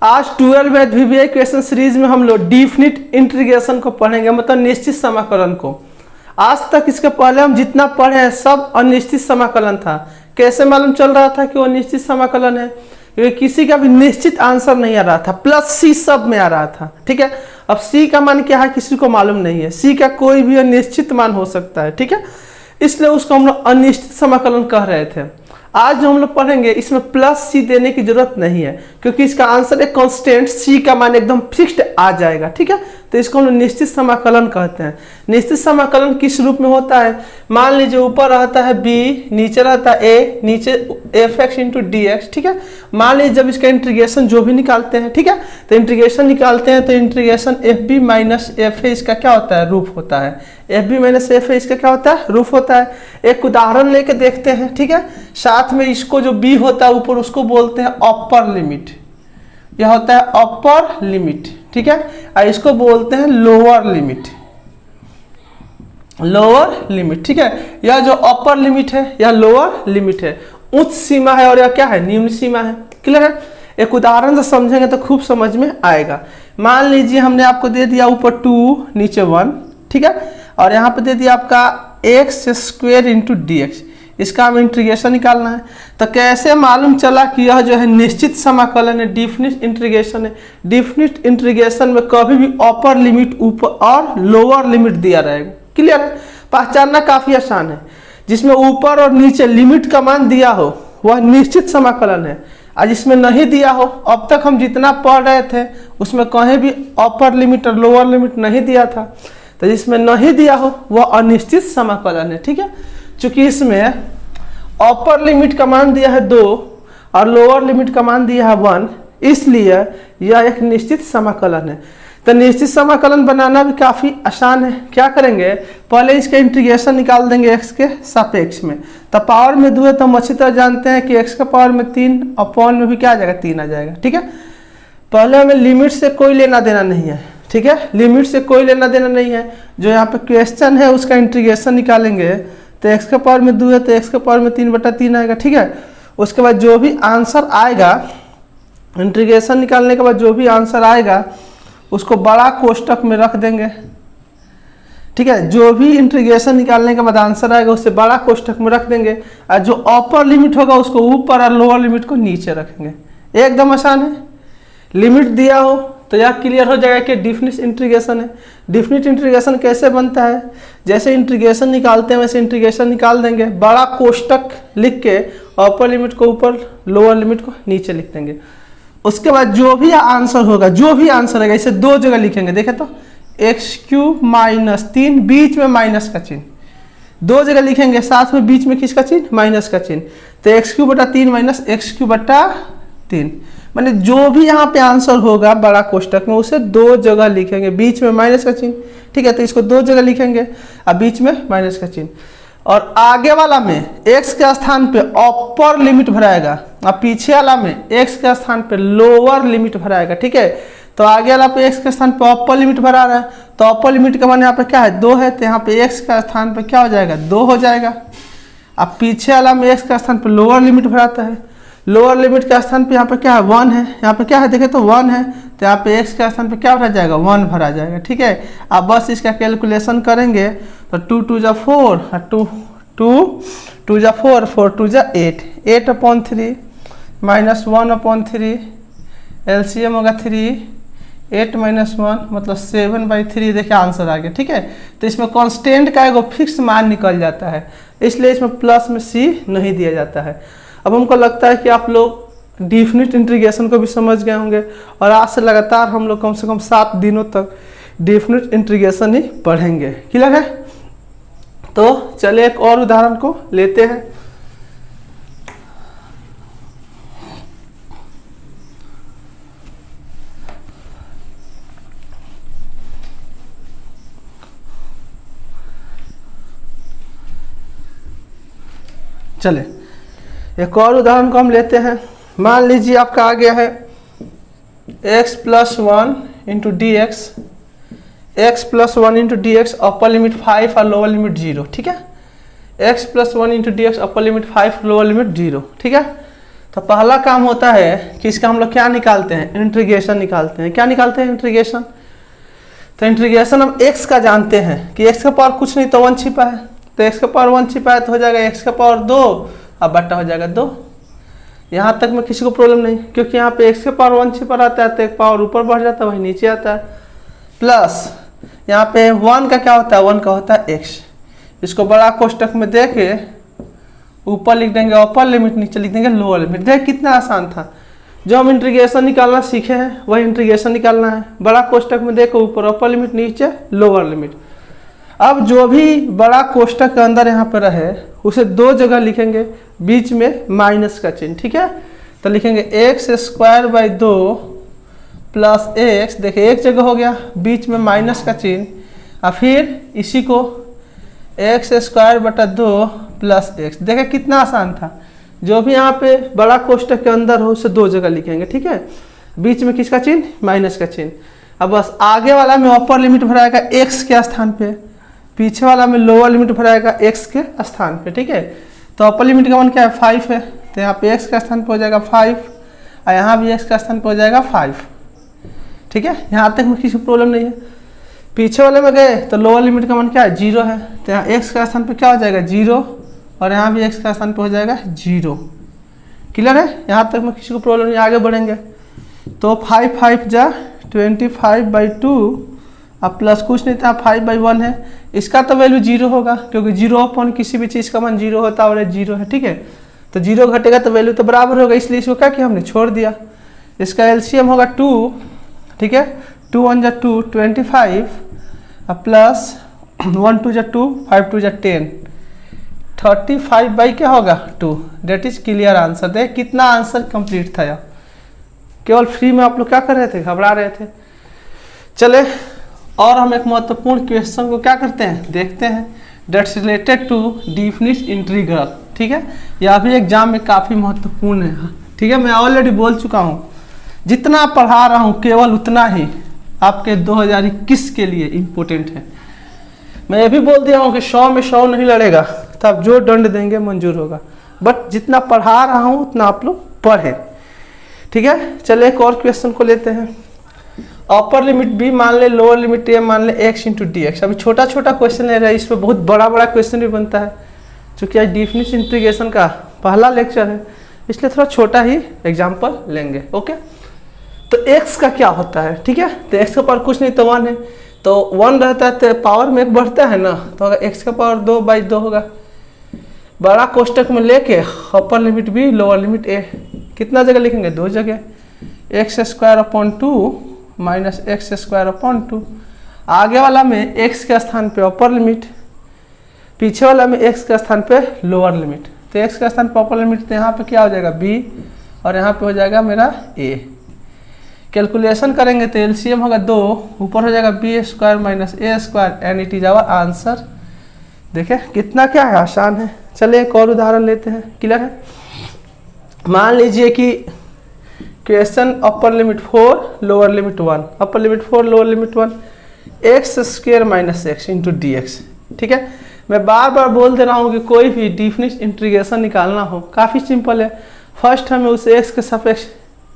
आज 12 में VBA question series में हम लोग डिफिनिट इंटीग्रेशन को पढ़ेंगे, मतलब निश्चित समाकलन को। आज तक इसके पहले हम जितना पढ़े हैं सब अनिश्चित समाकलन था। कैसे मालूम चल रहा था कि वो निश्चित समाकलन है? क्योंकि किसी का भी निश्चित आंसर नहीं आ रहा था, प्लस सी सब में आ रहा था। ठीक है, अब सी का मान क्या है किसी को मालूम नहीं है। सी का कोई भी अनिश्चित मान हो सकता है। ठीक है, इसलिए उसको हम लोग अनिश्चित समाकलन कह रहे थे। आज जो हम लोग पढ़ेंगे इसमें प्लस सी देने की जरूरत नहीं है, क्योंकि इसका आंसर एक कांस्टेंट सी का मान एकदम फिक्स्ड आ जाएगा। ठीक है, तो इसको हम लोग निश्चित समाकलन कहते हैं। निश्चित समाकलन किस रूप में होता है? मान लीजिए ऊपर रहता है b, नीचे रहता है a, नीचे f(x) × dx। ठीक है, मान लीजिए जब इसका इंटीग्रेशन जो भी निकालते हैं, ठीक है, तो इंटीग्रेशन निकालते हैं तो इंटीग्रेशन fb माइनस f इसका क्या होता है? रूप होता है। fb माइनस f इसका क्या होता है? रूप होता है। एक उदाहरण लेके देखते हैं। ठीक है, साथ में इसको जो b होता है ऊपर उसको बोलते हैं अपर लिमिट, यह होता है अपर लिमिट। ठीक है, और इसको बोलते हैं लोअर लिमिट, लोअर लिमिट। ठीक है, यह जो अपर लिमिट है यह लोअर लिमिट है, उच्च सीमा है, और यह क्या है? निम्न सीमा है। क्लियर है? एक उदाहरण से समझेंगे तो खूब समझ में आएगा। मान लीजिए हमने आपको दे दिया ऊपर 2 नीचे 1, ठीक है, और यहाँ पे दे दिया आपका x² × dx। इसका हम इंटीग्रेशन निकालना है। तो कैसे मालूम चला कि यह जो है निश्चित समाकलन है, डिफिनिट इंटीग्रेशन है? डिफिनिट इंटीग्रेशन में कभी भी अपर लिमिट ऊपर और लोअर लिमिट दिया रहेगा। क्लियर है? पहचानना काफी आसान है। जिसमें ऊपर और नीचे लिमिट का मान दिया हो वह निश्चित समाकलन है, और जिसमें नहीं दिया हो, अब तक हम जितना पढ़ रहे थे उसमें कहीं भी अपर लिमिट और लोअर लिमिट नहीं दिया था, तो जिसमें नहीं दिया हो वह अनिश्चित समाकलन है। ठीक है, चूंकि इसमें अपर लिमिट का मान दिया है 2 और लोअर लिमिट का मान दिया है 1, इसलिए यह एक निश्चित समाकलन है। तो निश्चित समाकलन बनाना भी काफी आसान है। क्या करेंगे? पहले इसका इंटीग्रेशन निकाल देंगे x के सापेक्ष में। तो पावर में 2 है तो हम अच्छी तरह जानते हैं कि x का पावर में 3 अपॉन में भी क्या आ जाएगा? 3 आ जाएगा। ठीक है, पहले हमें लिमिट से कोई लेना देना नहीं है। ठीक है, लिमिट से कोई लेना देना नहीं है। जो यहाँ पे क्वेश्चन है उसका इंटीग्रेशन निकालेंगे तो x का पावर में 2 है तो x का पावर में 3/3 आएगा। ठीक है, उसके बाद जो भी आंसर आएगा, इंटीग्रेशन निकालने के बाद जो भी आंसर आएगा उसको बड़ा कोष्टक में रख देंगे। ठीक है, जो भी इंटीग्रेशन निकालने के बाद आंसर आएगा उससे बड़ा कोष्टक में रख देंगे, और जो अपर लिमिट होगा उसको ऊपर और लोअर लिमिट को नीचे रखेंगे। एकदम आसान है। लिमिट दिया हो तो यह क्लियर हो जाएगा कि डिफिनिट इंटीग्रेशन है। डिफिनिट इंटीग्रेशन कैसे बनता है? जैसे इंटीग्रेशन निकालते हैं वैसे इंटीग्रेशन निकाल देंगे, बड़ा कोष्टक लिख के अपर लिमिट को ऊपर, लोअर लिमिट को नीचे लिख देंगे। उसके बाद जो भी आंसर होगा, जो भी आंसर आएगा, इसे 2 जगह लिखेंगे। देखे तो x³ - 3, बीच में माइनस का चिन्ह, 2 जगह लिखेंगे, साथ में बीच में किसका चिन्ह? माइनस का चिन्ह। तो x³ - x³ माने जो भी यहाँ पे आंसर होगा बड़ा कोष्टक में उसे 2 जगह लिखेंगे, बीच में माइनस का चिन्ह। ठीक है, तो इसको 2 जगह लिखेंगे और बीच में माइनस का चिन्ह, और आगे वाला में x के स्थान पे अपर लिमिट भराएगा और पीछे वाला में x के स्थान पे लोअर लिमिट भराएगा। ठीक है, तो आगे वाला पे x के स्थान पे अपर लिमिट भरा रहा है, तो अपर लिमिट का मान यहाँ पे क्या है? 2 है, तो यहाँ पे x का स्थान पे क्या हो जाएगा? 2 हो जाएगा। अब पीछे वाला में x का स्थान पे लोअर लिमिट भराता है, लोअर लिमिट के स्थान पे यहाँ पे क्या है? 1 है, यहाँ पे क्या है? देखे तो 1 है, तो यहाँ पे x के स्थान पे क्या भरा जाएगा? 1 भरा जाएगा। ठीक है, अब बस इसका कैलकुलेशन करेंगे तो 2 × 2 = 4, 2 × 2 = 4, 4 × 2 = 8, 8/3 - 1/3, LCM होगा 3, 8 - 1 मतलब 7/3। देखिए आंसर आ गया। ठीक है, तो इसमें कांस्टेंट का एगो फिक्स मान निकल जाता है, इसलिए इसमें प्लस में c नहीं दिया जाता है। अब हमको लगता है कि आप लोग डिफिनिट इंटीग्रेशन को भी समझ गए होंगे, और आज से लगातार हम लोग कम से कम 7 दिनों तक डिफिनिट इंटीग्रेशन ही पढ़ेंगे। क्लियर है? तो चलिए एक और उदाहरण को लेते हैं। चले एक और उदाहरण को हम लेते हैं। मान लीजिए आपका आ गया है x + 1 × dx, x + 1 × dx upper limit 5 और लोअर लिमिट 0। ठीक है, x + 1 × dx upper limit 5, lower limit 0। ठीक है, तो पहला काम होता है कि इसका हम लोग क्या निकालते हैं, इंटीग्रेशन निकालते हैं। क्या निकालते हैं, इंटीग्रेशन। तो इंटीग्रेशन हम x का जानते हैं कि x का पावर कुछ नहीं तो 1 छिपा है, तो x का पावर 1 छिपा है तो हो जाएगा x का पावर 2 और बट्टा हो जाएगा 2। यहाँ तक में किसी को प्रॉब्लम नहीं, क्योंकि यहाँ पे x का पावर 1 छिपा रहता है तो एक पावर ऊपर बढ़ जाता है, वही नीचे आता है। प्लस यहाँ पे 1 का क्या होता है, 1 का होता है x। इसको बड़ा कोष्टक में दे के ऊपर लिख देंगे अपर लिमिट, नीचे लिख देंगे लोअर लिमिट। देख कितना आसान था। जो हम इंटीग्रेशन निकालना सीखे हैं वही इंटीग्रेशन निकालना है। बड़ा कोष्टक में देखो ऊपर अपर लिमिट, नीचे लोअर लिमिट। अब जो भी बड़ा कोष्टक के अंदर यहाँ पर रहे उसे दो जगह लिखेंगे, बीच में माइनस का चिन्ह, ठीक है। तो लिखेंगे x square by 2 plus x, देखिए एक जगह हो गया, बीच में माइनस का चिन्ह, और फिर इसी को एक्स स्क्वायर बटा 2 प्लस एक्स। देखिए कितना आसान था। जो भी यहाँ पे बड़ा कोष्टक के अंदर हो उसे दो जगह लिखेंगे, ठीक है। बीच में किसका चिन्ह, माइनस का चिन्ह। अब बस आगे वाला में अपर लिमिट भराएगा x के स्थान पे, पीछे वाला में लोअर लिमिट भराएगा x के स्थान पे, ठीक है। तो अपर लिमिट का मान क्या है, 5 है, तो यहाँ पे x का स्थान पे हो जाएगा 5 और यहाँ भी x का स्थान पे हो जाएगा 5, ठीक है। यहाँ तक में किसी प्रॉब्लम नहीं है। पीछे वाले में गए तो लोअर लिमिट का मान क्या है, 0 है, तो यहाँ x का स्थान पे क्या हो जाएगा 0 और यहाँ भी x का स्थान पे हो जाएगा 0। क्लियर है, यहाँ तक में किसी को प्रॉब्लम नहीं। आगे बढ़ेंगे तो 5 5 जा 25/2 अब प्लस कुछ नहीं था, 5/1 है। इसका तो वैल्यू 0 होगा, क्योंकि 0 अपॉन किसी भी चीज़ का मान 0 होता है और ये 0 है, ठीक है। तो 0 घटेगा तो वैल्यू तो बराबर होगा, इसलिए इसको क्या किया हमने, छोड़ दिया। इसका एलसीएम होगा 2, ठीक है। 2 1 जा 2 25 अब प्लस 1 2 जा 2 5 2 जा 10 35 बाई क्या होगा 2। That is clear answer. देख कितना आंसर कंप्लीट था यार। केवल फ्री में आप लोग क्या कर रहे थे, घबरा रहे थे। चले और हम एक महत्वपूर्ण क्वेश्चन को क्या करते हैं, देखते हैं। That's related to definite integral, ठीक है। यह भी एग्जाम में काफ़ी महत्वपूर्ण है, ठीक है। मैं ऑलरेडी बोल चुका हूँ, जितना पढ़ा रहा हूँ केवल उतना ही आपके 2021 के लिए इम्पोर्टेंट है। मैं ये भी बोल दिया हूँ कि 100 में 100 नहीं लड़ेगा, तो आप जो दंड देंगे मंजूर होगा, बट जितना पढ़ा रहा हूँ उतना आप लोग पढ़े, ठीक है। चलिए एक और क्वेश्चन को लेते हैं। अपर लिमिट b मान ले, लोअर लिमिट a मान ले x इंटू डी एक्स। अभी छोटा छोटा क्वेश्चन ले रहा है, इस पर बहुत बड़ा बड़ा क्वेश्चन भी बनता है। चूँकि आज डेफिनिट इंटीग्रेशन का पहला लेक्चर है, इसलिए थोड़ा छोटा ही एग्जाम्पल लेंगे, ओके। तो x का क्या होता है, ठीक है। तो x का पावर कुछ नहीं तो 1 है, तो 1 रहता है तो पावर में एक बढ़ता है ना, तो अगर x का पावर 2/2 होगा। बड़ा कोष्टक में लेके upper limit b lower limit a कितना जगह लिखेंगे, दो जगह। X square upon 2 minus x square upon 2। आगे वाला में x के स्थान पे अपर लिमिट, पीछे वाला में x के स्थान पे लोअर लिमिट। तो x के स्थान पे अपर लिमिट, तो यहाँ पे क्या हो जाएगा b और यहाँ पे हो जाएगा मेरा a। कैलकुलेशन करेंगे तो एलसीएम होगा 2, ऊपर हो जाएगा B square minus A square and it is our answer. देखें कितना क्या है, आसान है। चलिए एक और उदाहरण लेते हैं, क्लियर है। मान लीजिए कि question upper limit 4 lower limit 1, upper limit 4 lower limit 1 x square minus x into D x, ठीक है। मैं बार बार बोल दे रहा हूँ कि कोई भी डेफिनिट इंटीग्रेशन निकालना हो काफ़ी सिंपल है। फर्स्ट हमें उस एक्स के सापेक्ष,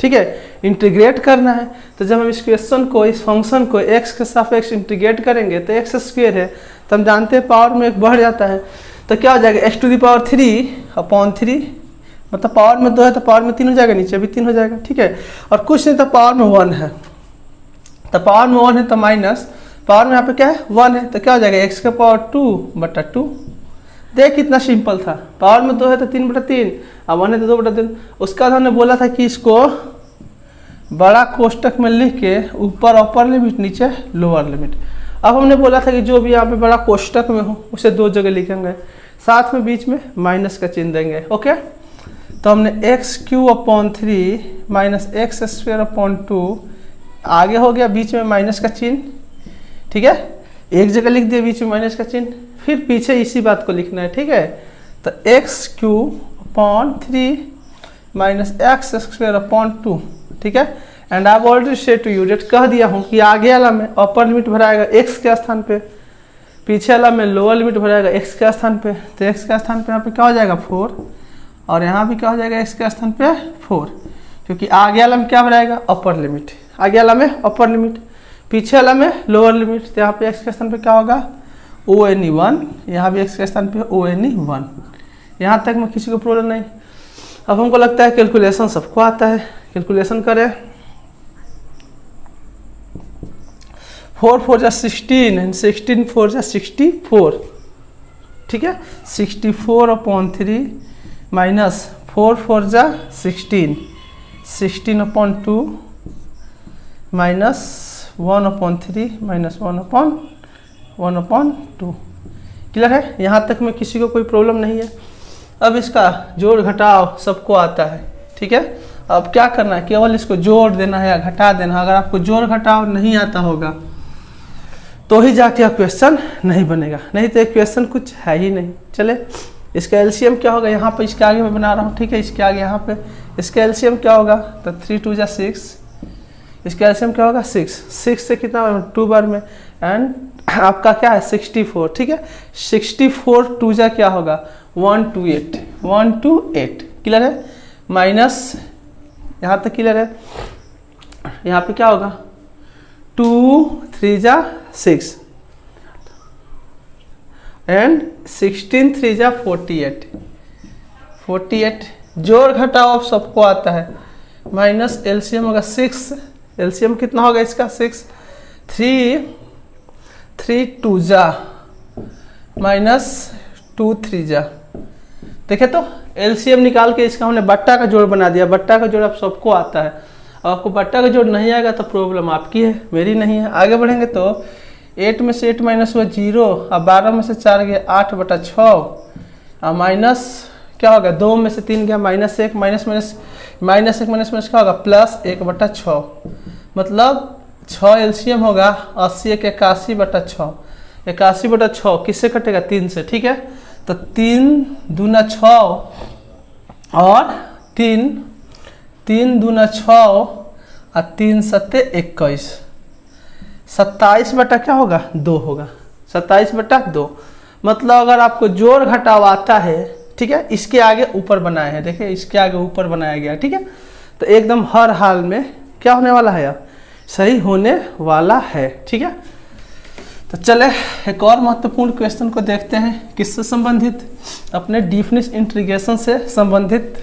ठीक है, इंटीग्रेट करना है। तो जब हम इस क्वेश्चन को, इस फंक्शन को x के सापेक्ष इंटीग्रेट करेंगे तो x स्क्वायर है, तो हम जानते हैं पावर में एक बढ़ जाता है, तो क्या हो जाएगा x to the power 3 upon 3, मतलब पावर में 2 है तो पावर में 3 हो जाएगा, नीचे भी 3 हो जाएगा, ठीक है। और कुछ नहीं तो पावर में 1 है, तो पावर में 1 है तो माइनस, पावर में यहाँ पे क्या है 1 है, तो क्या हो जाएगा x का पावर 2/2। देख कितना सिंपल था। पावर में 2 है तो 3/3 और 1 है तो 2/3। उसका बाद हमने बोला था कि इसको बड़ा कोष्टक में लिख के ऊपर अपर लिमिट नीचे लोअर लिमिट। अब हमने बोला था कि जो भी यहाँ पे बड़ा कोष्टक में हो उसे दो जगह लिखेंगे, साथ में बीच में माइनस का चिन्ह देंगे, ओके। तो हमने x³/3 minus x square upon 2 आगे हो गया, बीच में माइनस का चिन्ह, ठीक है। एक जगह लिख दिया बीच में माइनस का चिन्ह, फिर पीछे इसी बात को लिखना है, ठीक है। तो x³/3 minus x square upon 2, ठीक है। And I already said to you, that कह दिया हूँ कि आगे वाला में अपर लिमिट भराएगा x के स्थान पे, पीछे वाला में लोअर लिमिट भराएगा x के स्थान पे। तो x के स्थान पे यहाँ पे क्या हो जाएगा 4 और यहाँ भी क्या हो जाएगा x के स्थान पे 4, क्योंकि आगे वाला में क्या हो जाएगा अपर लिमिट, आगे वाला में अपर लिमिट, पीछे वाला में लोअर लिमिट। तो यहाँ पे x के स्थान पे क्या होगा ONE1, यहाँ भी x के स्थान पे ONE1। यहाँ तक में किसी को प्रॉब्लम नहीं। अब हमको लगता है कैलकुलेशन सबको आता है, कैलकुलेशन करें। 4 4 जा 16 एंड 16 4 जा 64, ठीक है। 64/3 माइनस 4 4 जा 16, 16/2 माइनस 1/3 माइनस 1/2। क्लियर है? यहाँ तक में किसी को कोई प्रॉब्लम नहीं है। अब इसका जोड़ घटाव सबको आता है, ठीक है। अब क्या करना है, केवल इसको जोड़ देना है या घटा देना है। अगर आपको जोड़ घटाव नहीं आता होगा तो ही जाके आप क्वेश्चन नहीं बनेगा, नहीं तो क्वेश्चन कुछ है ही नहीं। चले, इसका एलसीएम क्या होगा, यहाँ पे इसके आगे मैं बना रहा हूँ, ठीक है। इसके आगे यहाँ पे इसका एलसीएम क्या होगा, तो 3 2 जा 6, इसका एलसीएम क्या होगा 6, 6 से कितना 2 बार में, एंड आपका क्या है 64, ठीक है। 64 2 जा क्या होगा 128, 128, क्लियर है। माइनस यहाँ तक क्लियर है। यहाँ पे क्या होगा 2 3 जा 6 एंड 16 3 जा 48, 48। जोड़ घटाव अब सबको आता है। माइनस एलसीएम होगा 6, एलसीएम कितना होगा इसका 6, 3 2 जा माइनस 2 3 जा। देखे तो एलसीएम निकाल के इसका हमने बट्टा का जोड़ बना दिया। बट्टा का जोड़ अब सबको आता है। अब आपको बट्टा का जोड़ नहीं आएगा तो प्रॉब्लम आपकी है, मेरी नहीं है। आगे बढ़ेंगे तो 8 में से 8 माइनस हुआ 0, अब 12 में से 4 गया 8/6, और माइनस क्या होगा 2 में से 3 गया -1, माइनस -1 माइनस क्या होगा +1/6, मतलब 6 एलसीएम होगा 80 × 81/6, 81/6 किससे कटेगा 3 से, ठीक है। तो 3 दूना 6 और 3 दूना 6 और 3 सत्ते 21, 27 क्या होगा 2 होगा, 27/2। मतलब अगर आपको जोड़ घटाव आता है, ठीक है, इसके आगे ऊपर बनाए हैं, देखिए इसके आगे ऊपर बनाया गया, ठीक है। तो एकदम हर हाल में क्या होने वाला है, सही होने वाला है, ठीक है। तो चले एक और महत्वपूर्ण क्वेश्चन को देखते हैं, किससे संबंधित, अपने डिफिनिट इंटीग्रेशन से संबंधित।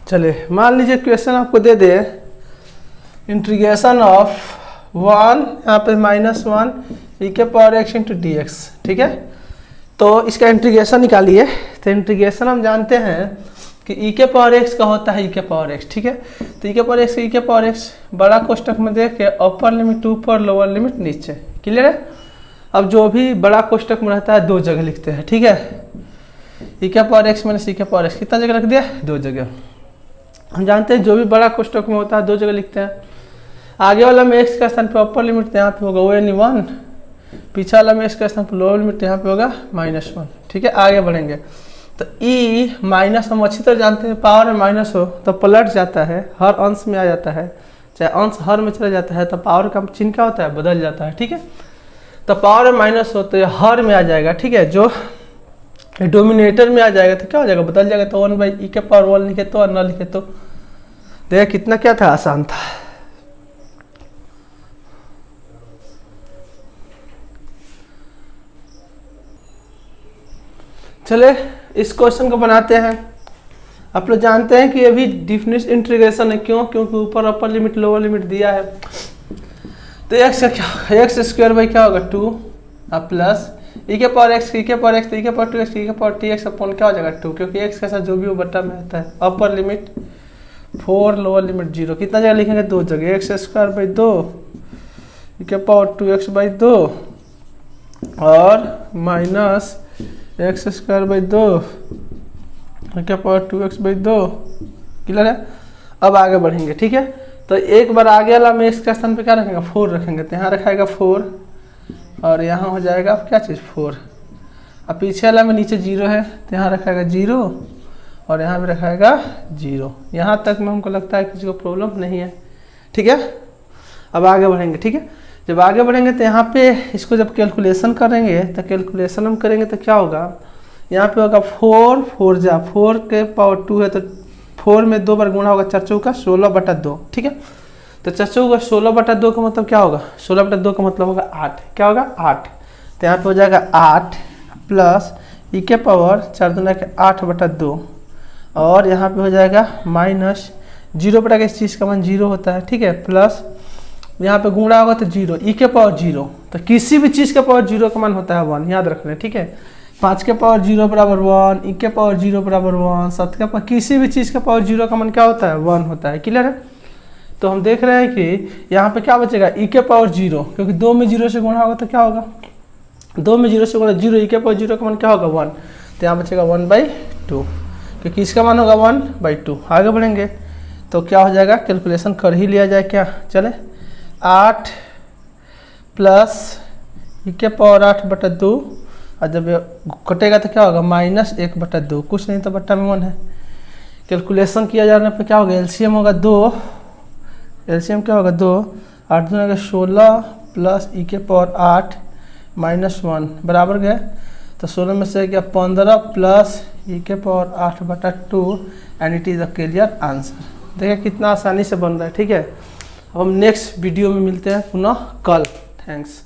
चले मान लीजिए क्वेश्चन आपको दे दे इंटीग्रेशन ऑफ 1 यहाँ पे -1 e⁻x × dx, ठीक है। तो इसका इंटीग्रेशन निकालिए। तो इंटीग्रेशन हम जानते हैं कि e⁻x का होता है e⁻x, ठीक है। तो e⁻x बड़ा कोष्टक में देख के अपर लिमिट ऊपर लोअर लिमिट नीचे, क्लियर है। अब जो भी बड़ा कोष्टक में रहता है 2 जगह लिखते हैं, ठीक है। e⁻x माइनस e⁻x कितना जगह रख दिया 2 जगह। हम जानते हैं जो भी बड़ा कोष्टक में होता है 2 जगह लिखते हैं। आगे वाला में x का स्थान पर अपर लिमिट यहाँ पे होगा ONE1, पीछे वाला में x का स्थान पर लोअर लिमिट यहाँ पे होगा -1, ठीक है। आगे बढ़ेंगे तो e माइनस हम अच्छी तरह जानते हैं, पावर में माइनस हो तो पलट जाता है, हर अंश में आ जाता है, चाहे अंश हर में चला जाता है तो पावर का चिन्ह क्या होता है बदल जाता है, ठीक है। तो पावर में माइनस हो तो ये हर में आ जाएगा, ठीक है। जो डोमिनेटर में आ जाएगा तो क्या हो जाएगा बदल जाएगा। तो 1/e⁻1 लिखे तो और न लिखे तो देखिए कितना क्या था, आसान था। चले इस क्वेश्चन को बनाते हैं। आप लोग जानते हैं कि ये भी डिफिनिट इंटीग्रेशन है, क्यों, क्योंकि ऊपर अपर लिमिट लोअर लिमिट दिया है। तो x का क्या, x² क्या होगा 2 और plus e⁻x e⁻2x e⁻3x upon क्या हो जाएगा 2, क्योंकि x के साथ जो भी वो बट्टा में आता है। अपर लिमिट 4 लोअर लिमिट 0, कितना जगह लिखेंगे 2 जगह, x² 2 e⁻2x/2 और माइनस x² 2 e⁻2x/2, क्लियर है। अब आगे बढ़ेंगे, ठीक है। तो एक बार आगे वाला में x का स्थान पे क्या रखेंगे 4 रखेंगे, तो यहाँ रखाएगा 4 और यहाँ हो जाएगा क्या चीज़ 4। अब पीछे वाला में नीचे 0 है तो यहाँ रखाएगा 0 और यहाँ भी रखाएगा 0। यहाँ तक में हमको लगता है किसी को प्रॉब्लम नहीं है, ठीक है। अब आगे बढ़ेंगे, ठीक है। जब आगे बढ़ेंगे तो यहाँ पे इसको जब कैलकुलेशन करेंगे तो कैलकुलेशन हम करेंगे तो क्या होगा, यहाँ पे होगा 4 4 जा 4 के पावर 2 है तो 4 में 2 बार गुणा होगा, 4 चौका 16/2, ठीक है। तो 4 चौका 16/2 का मतलब क्या होगा, 16/2 का मतलब होगा 8, क्या होगा 8। तो यहाँ पे हो जाएगा 8 प्लस ई के पावर 4 दूना के 8/2 और यहाँ पे हो जाएगा माइनस 0 इस चीज़ का मान 0 होता है, ठीक है। प्लस यहाँ पे गुणा होगा तो 0, ई के पावर 0, तो किसी भी चीज़ का पावर 0 का मान होता है 1, याद रख लें, ठीक है। 5 के पावर 0 बराबर 1, ई के पावर 0 बराबर 1, 7 के पावर, किसी भी चीज़ का पावर 0 का मान क्या होता है 1 होता है, क्लियर है। तो हम देख रहे हैं कि यहाँ पे क्या बचेगा, ई के पावर 0, क्योंकि 2 में 0 से गुणा होगा तो क्या होगा, 2 में 0 से गुणा 0, ई के पावर 0 का मान क्या होगा 1, तो यहाँ बचेगा 1/2, क्योंकि इसका मान होगा 1/2। आगे बढ़ेंगे तो क्या हो जाएगा, कैलकुलेशन कर ही लिया जाए क्या, चले 8 प्लस ई के पावर 8/2 और जब कटेगा तो क्या होगा -1/2, कुछ नहीं तो बट्टा में 1 है। कैलकुलेशन किया जाने पे क्या होगा, एलसीएम होगा 2, एलसीएम क्या होगा 2, 8 दूना 16 प्लस ई के पावर 8 -1 बराबर गए, तो 16 में से क्या 15 प्लस ई के power 8/2 and it is a clear answer. देखिए कितना आसानी से बन रहा है, ठीक है। अब हम नेक्स्ट वीडियो में मिलते हैं पुनः कल। थैंक्स।